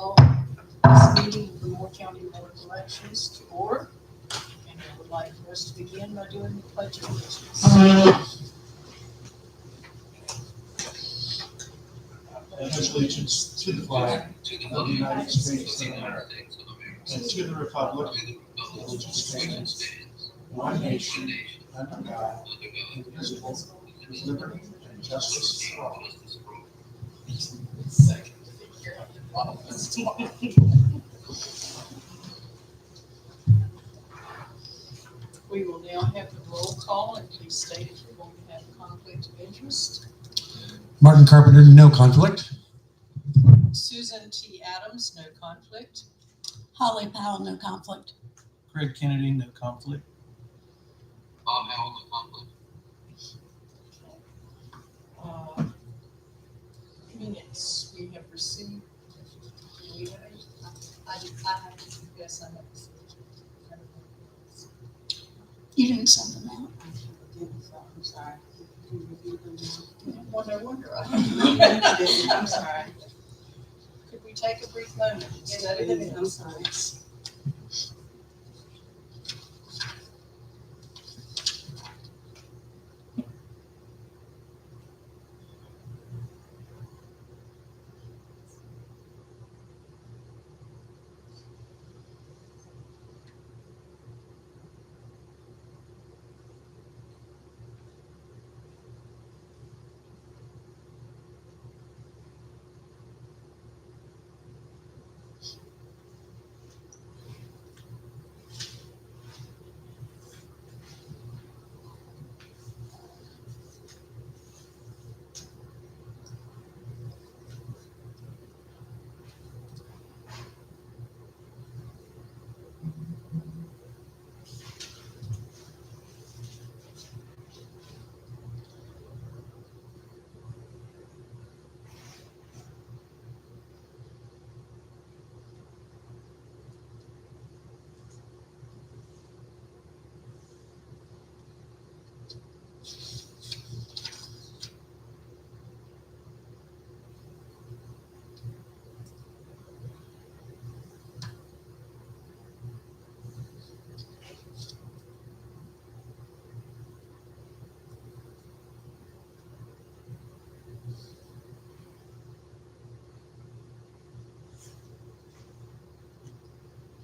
call this meeting of the Moore County Board of Elections to order. And I would like for us to begin by doing the pledge of allegiance. Pledge allegiance to the flag of the United States of America and to the republic for which it stands, one nation, under God, indivisible, with liberty and justice for all. We will now have the roll call, and please state if you're going to have a conflict of interest. Martin Carpenter, no conflict. Susan T. Adams, no conflict. Holly Powell, no conflict. Craig Kennedy, no conflict. Bob Howell, no conflict. Minutes we have received. I have to confess I have received. You didn't send them out. I'm sorry. Well, no wonder I have. I'm sorry. Could we take a brief moment? I'm sorry.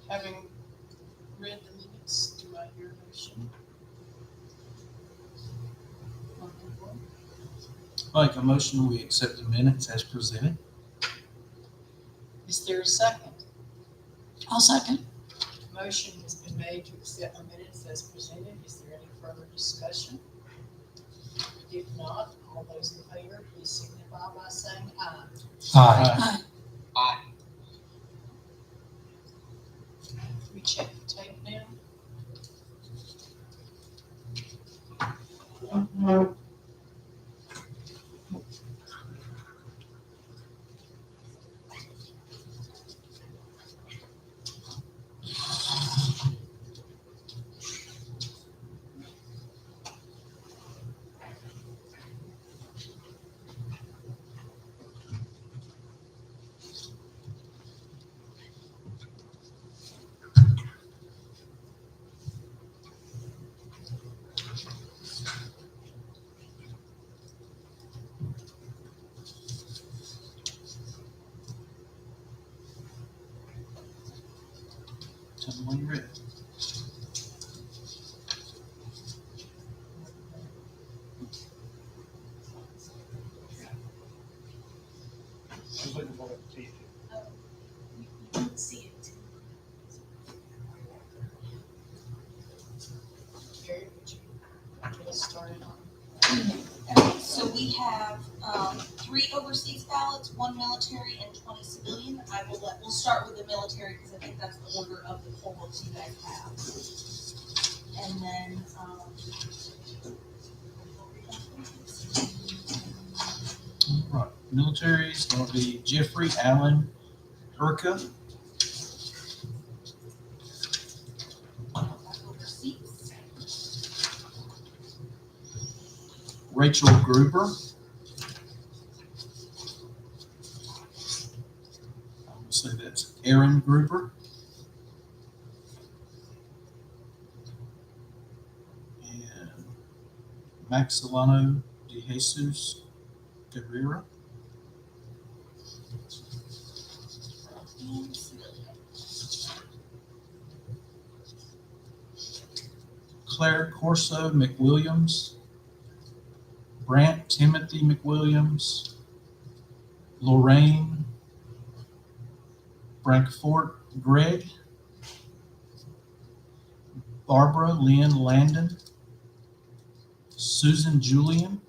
Having read the minutes, do I hear a motion? I make a motion, we accept the minutes as presented. Is there a second? I'll second. Motion has been made to accept the minutes as presented. Is there any further discussion? If not, all those in favor, please signify by saying aye. Aye. Aye. We check the tape now. Tell me when you're ready. I was looking for it to see it. You don't see it. Gary, would you get us started on? Okay, so we have 3 overseas ballots, 1 military and 20 civilian. We'll start with the military because I think that's the order of the poll books you guys have. And then, All right, military is going to be Jeffrey Allen Urca. overseas, Rachel Gruber. So that's Aaron Gruber. And Maxilano de Jesus Guerrero. Claire Corso McWilliams, Brant Timothy McWilliams, Lorraine Frankfort Gregg, Barbara Lynn Landon, Susan Julian,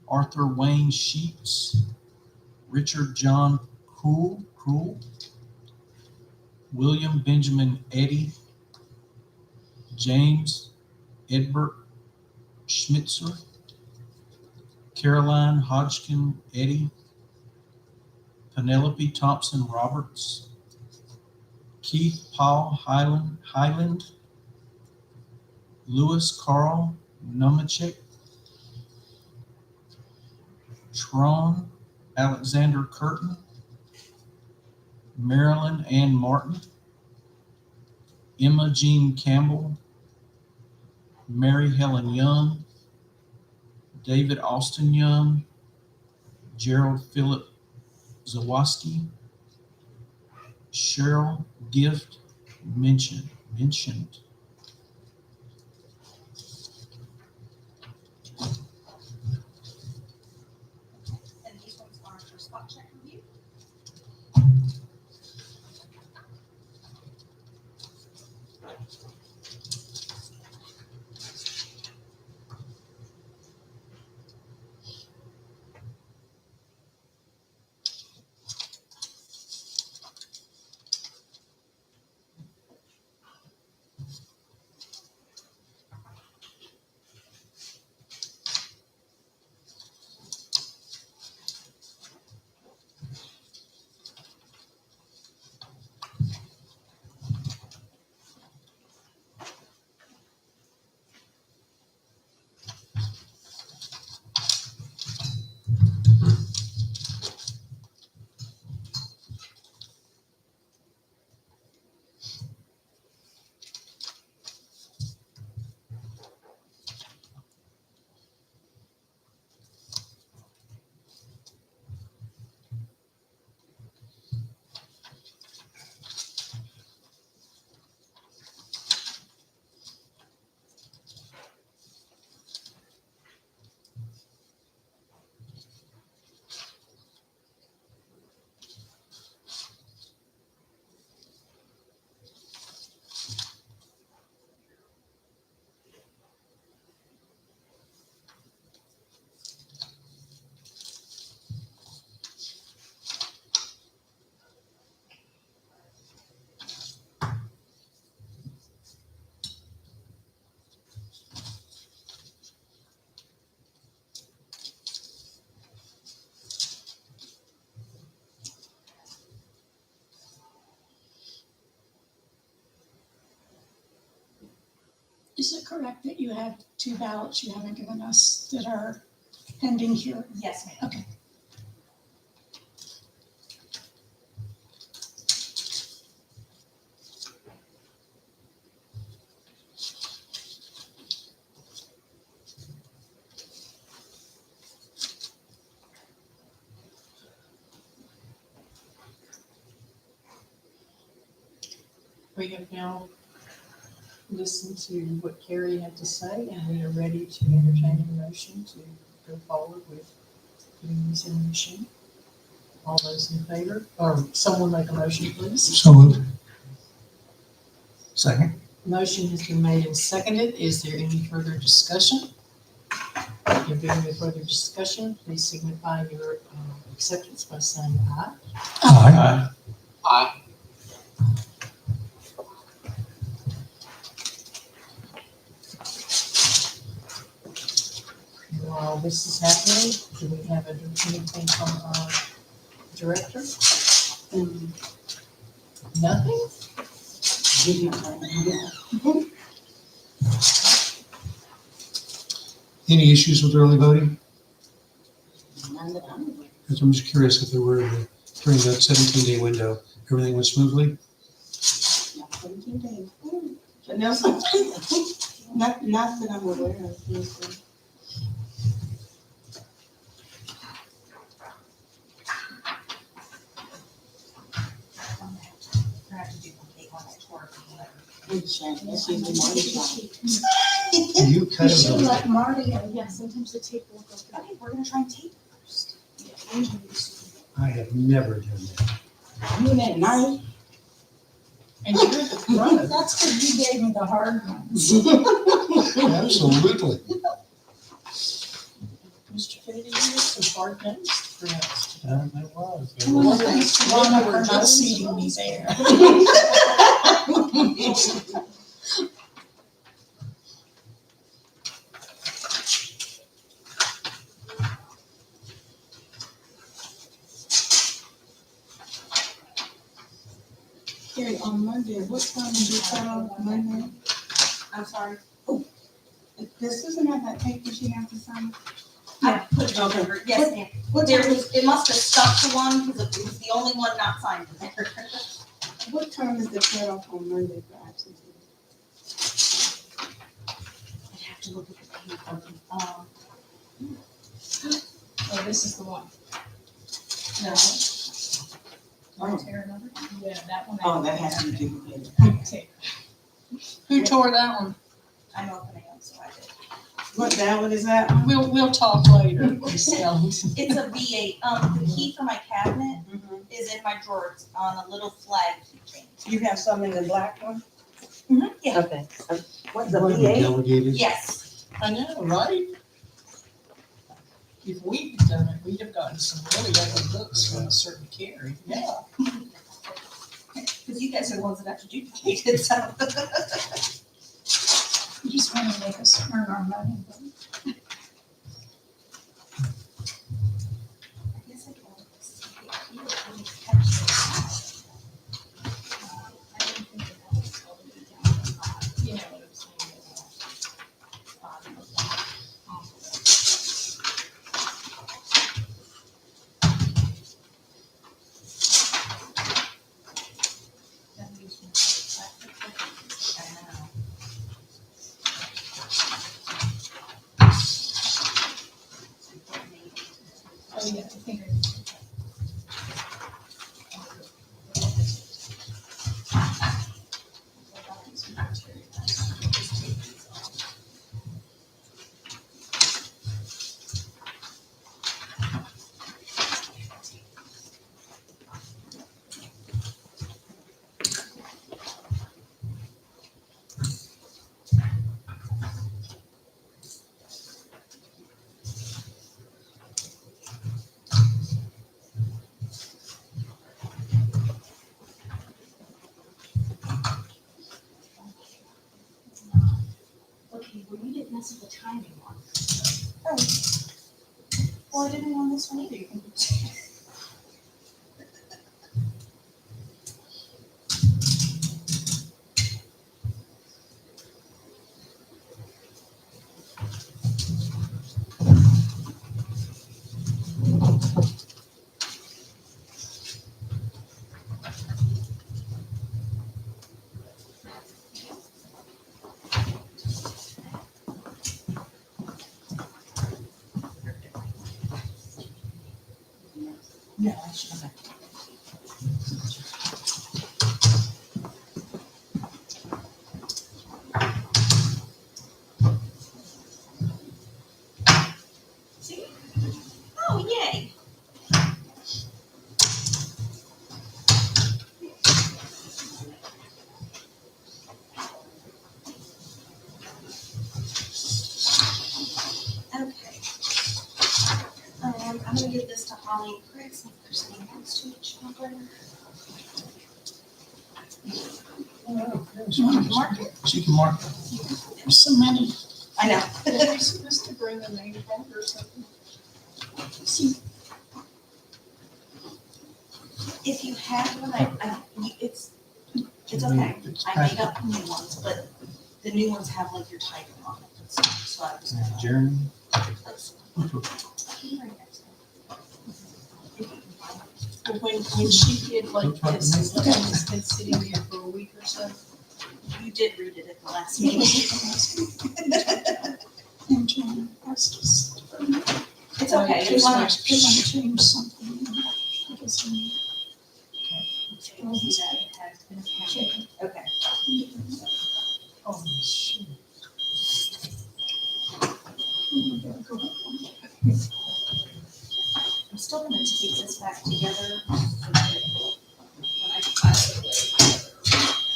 Arthur Wayne Sheets, Richard John Krull, William Benjamin Eddy, James Edbert Schmitzer, Caroline Hodgkin Eddy, Penelope Thompson Roberts, Keith Paul Highland, Louis Carl Numachek, Tron Alexander Curtin, Marilyn Ann Martin, Emma Jean Campbell, Mary Helen Young, David Austin Young, Gerald Philip Zawoski, Cheryl Gift mentioned. And these ones are for spot check review. Is it correct that you have 2 ballots you haven't given us that are pending here? Yes, ma'am. Okay. We have now listened to what Carrie had to say, and we are ready to entertain a motion to go forward with putting these in the machine. All those in favor, or someone make a motion, please. So moved. Second. Motion has been made and seconded. Is there any further discussion? If there is no further discussion, please signify your acceptance by saying aye. Aye. Aye. While this is happening, do we have anything from our director? Nothing? Any issues with early voting? None that I'm aware of. Because I'm just curious if there were any during that 17-day window? Everything went smoothly? But no, not that I'm aware of. Yes, sir. It's usually morning time. You You cut should it. let Marty, yeah, sometimes the tape will go through. Okay, we're gonna try and tape first. I have never done that. Even at night. And you're at the front of That's because you gave me the hard ones. Absolutely. Mr. Kennedy, you have some hard names to pronounce. It was. I want to thank Lana for not seating me there. Carrie, on Monday, what time did you cut off Monday? I'm sorry. Does Susan have that paper she has to sign? I put it over, yes, ma'am. What There time, was, it must have stuck to one because it was the only one not signed in there. what time is the cutoff on Monday for absentee? I have to look at the paper. Oh, this is the one. No. Yeah, that one. Oh, that has to do with it. Okay. Who tore that one? I'm opening them, so I did. What ballot is that? We'll talk later. It's a V8. The key for my cabinet is in my drawer. It's on a little flag keychain. You have some in the black one? Yeah. Okay. What's What have we delegated? Yes. I know, right? If we'd done it, we'd have gotten some really ugly looks from a certain Carrie. Yeah. Because you guys are the ones that actually duplicated, so. You just want to make us earn our money. I guess I can. I didn't think that was all the way down. You know what I'm saying? Oh, yeah, I think Okay, well, you didn't mess with the timing one. Oh. Well, I didn't on this one either. No, I should have. See? Oh, yay. Okay. I'm gonna give this to Holly and Chris, if there's any notes to each other. You want to mark it? She can mark it. There's so many. I know. Are we supposed to bring a name tag or something? See, If you have one, it's okay. I made up new ones, but the new ones have like your title on it. So I was gonna. Jeremy? Right next to it. If you can find it. Well, when when she did like Don't talk to this, me. it's been sitting there for a week or so. You did read it at the last It meeting. was- And Jan, that's just, It's okay, they it's want fine. to change something. Because, Okay. Oh, shoot. I'm still gonna take this back together. When I file it.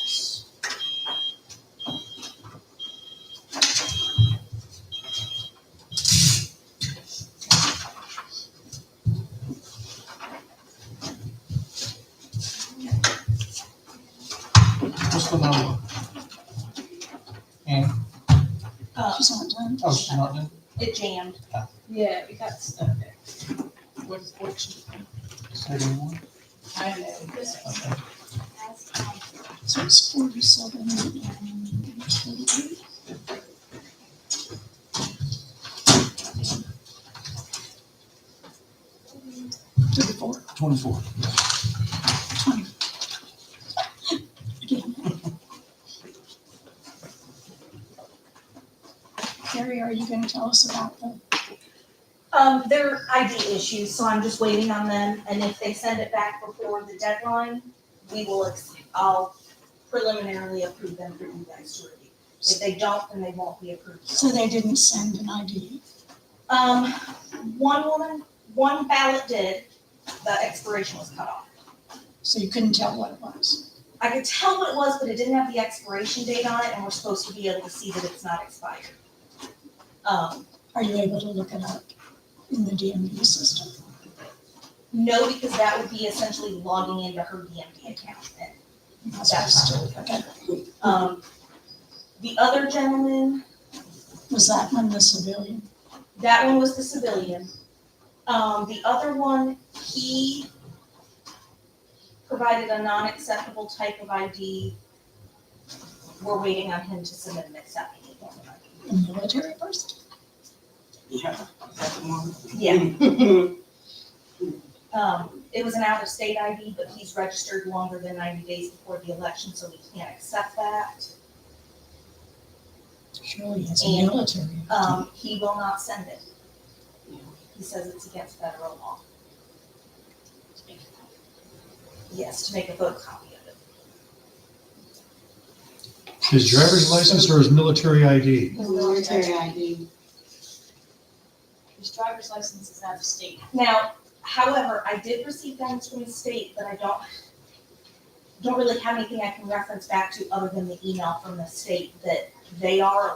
What's the number? And, She's not done. oh, she's not done? It jammed. Yeah, we got stuck there. What you, 71? I know, this Okay. So it's 47 and 38. Thirty-four, 24. 20. Again. Gary, are you gonna tell us about the, They're ID issues, so I'm just waiting on them, and if they send it back before the deadline, I'll preliminarily approve them for you guys to review. If they don't, then they won't be approved. so they didn't send an ID? One ballot did, the expiration was cut off. So you couldn't tell what it was? I could tell what it was, but it didn't have the expiration date on it, and we're supposed to be able to see that it's not expired. Are you able to look it up in the DMV system? No, because that would be essentially logging into her DMV account, and You're not supposed to, okay. the other gentleman, Was that one the civilian? that one was the civilian. The other one, he provided a non-acceptable type of ID. We're waiting on him to submit an acceptable form of ID. The military person? Yeah, that's one. Yeah. It was an out-of-state ID, but he's registered longer than 90 days before the election, so we can't accept that. Surely it's a And, military. ID. He will not send it. He says it's against federal law. Yes, to make a photocopy of it. His driver's license or his military ID? Military ID. His driver's license is out of state. Now, however, I did receive guidance from the state, but I don't really have anything I can reference back to other than the email from the state that they are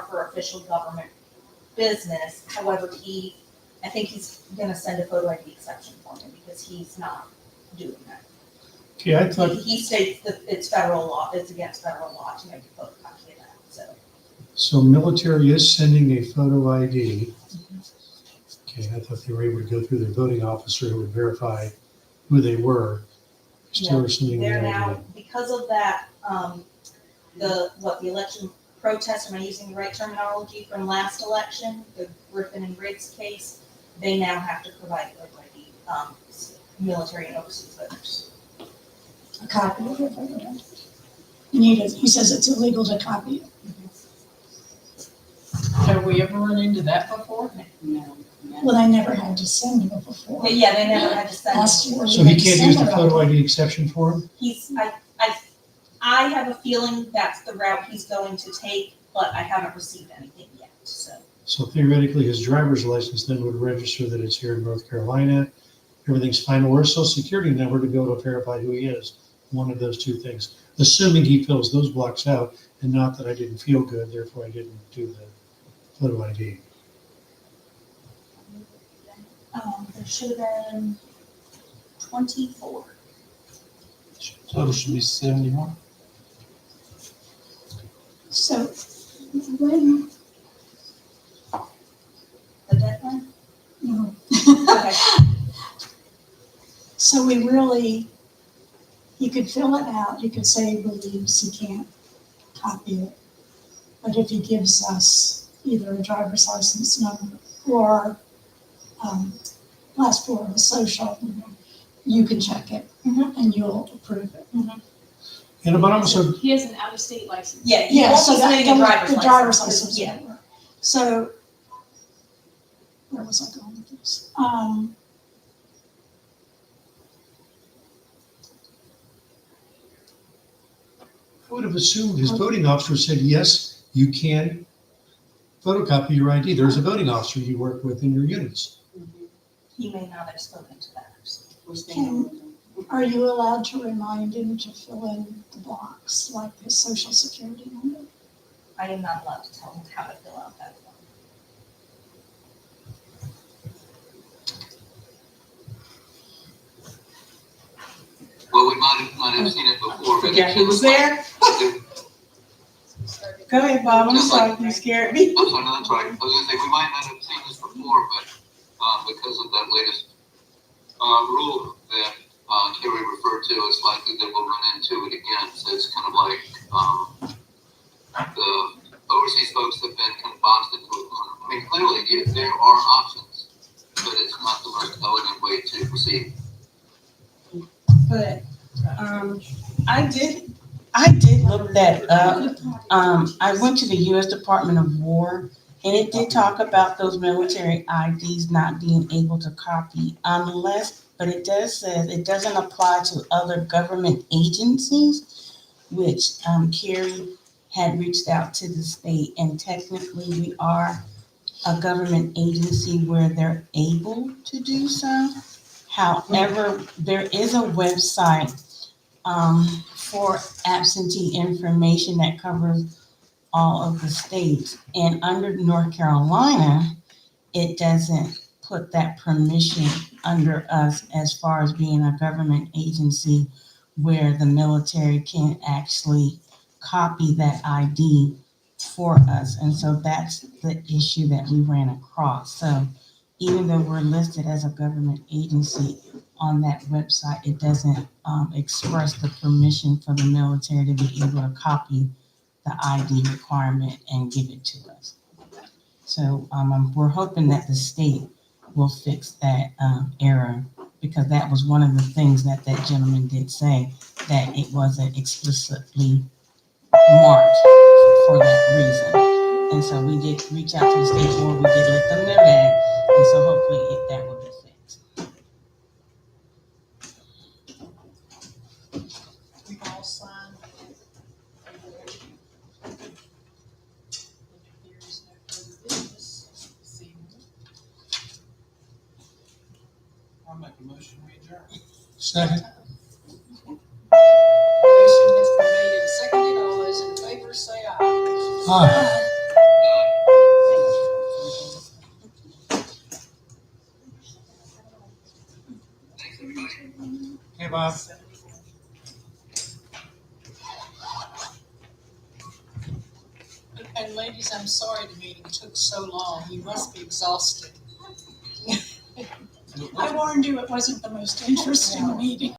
for official government business. However, I think he's gonna send a photo ID exception for me because he's not doing that. Okay, I thought, He states that it's federal law, it's against federal law to make a photocopy of that, so. so military is sending a photo ID. Okay, I thought they were able to go through their voting officer who would verify who they were. Still are sending the They're ID. now, because of that, the election protest, am I using the right terminology, from last election, the Griffin and Riggs case, they now have to provide photo ID, military and overseas voters. A copy of it. And he says it's illegal to copy it. have we ever run into that before? No. Well, I never had to send it before. But yeah, they never had to send Last it. year. So he can't use the photo ID exception for him? I have a feeling that's the route he's going to take, but I haven't received anything yet, so. So theoretically, his driver's license then would register that it's here in North Carolina. Everything's fine, or a social security number to go to verify who he is. One of those two things, assuming he fills those blocks out, and not that I didn't feel good, therefore I didn't do the photo ID. There should have been 24. Total should be 71. So when, The deadline? no. Okay. So we really, he could fill it out, he could say he believes he can't copy it. But if he gives us either a driver's license number or last four of the social, you can check it and you'll approve it. And but also, He has an out-of-state license. Yeah, Yeah, won't so be that, submitting a the driver's license. license. Yeah. So, where was I going with this? I would have assumed his voting officer said, yes, you can photocopy your ID. There's a voting officer you work with in your units. He may not have spoken to that person. Are you allowed to remind him to fill in the blocks, like his social security number? I am not allowed to tell him how to fill out that form. Well, we might have seen it before, but. Yeah, he was there? Go ahead, Bob, I'm sorry, you scared me. I'm sorry, no, that's right. I was gonna say, we might not have seen this before, but, because of that latest, rule that, Kerry referred to, it's likely that we'll run into it again. So it's kind of like, the overseas folks have been kind of boxed into a corner. I mean, clearly, there are options, but it's not the most elegant way to proceed. But, I did look that up. I went to the US Department of War, and it did talk about those military IDs not being able to copy unless, but it does say it doesn't apply to other government agencies, which, Carrie had reached out to the state, and technically we are a government agency where they're able to do so. However, there is a website for absentee information that covers all of the states. And under North Carolina, it doesn't put that permission under us as far as being a government agency where the military can actually copy that ID for us. And so that's the issue that we ran across. So even though we're listed as a government agency on that website, it doesn't express the permission for the military to be able to copy the ID requirement and give it to us. So we're hoping that the state will fix that error, because that was one of the things that that gentleman did say, that it wasn't explicitly marked for that reason. And so we did reach out to the state board, we did let them know that, and so hopefully that will be fixed. We've all signed. If there is no further business this evening, I'll make a motion, we adjourn. Second. motion has been made and seconded. All those in favor say aye. Aye. Thanks, everybody. Hey, Bob. And ladies, I'm sorry the meeting took so long. You must be exhausted. I warned you it wasn't the most interesting meeting.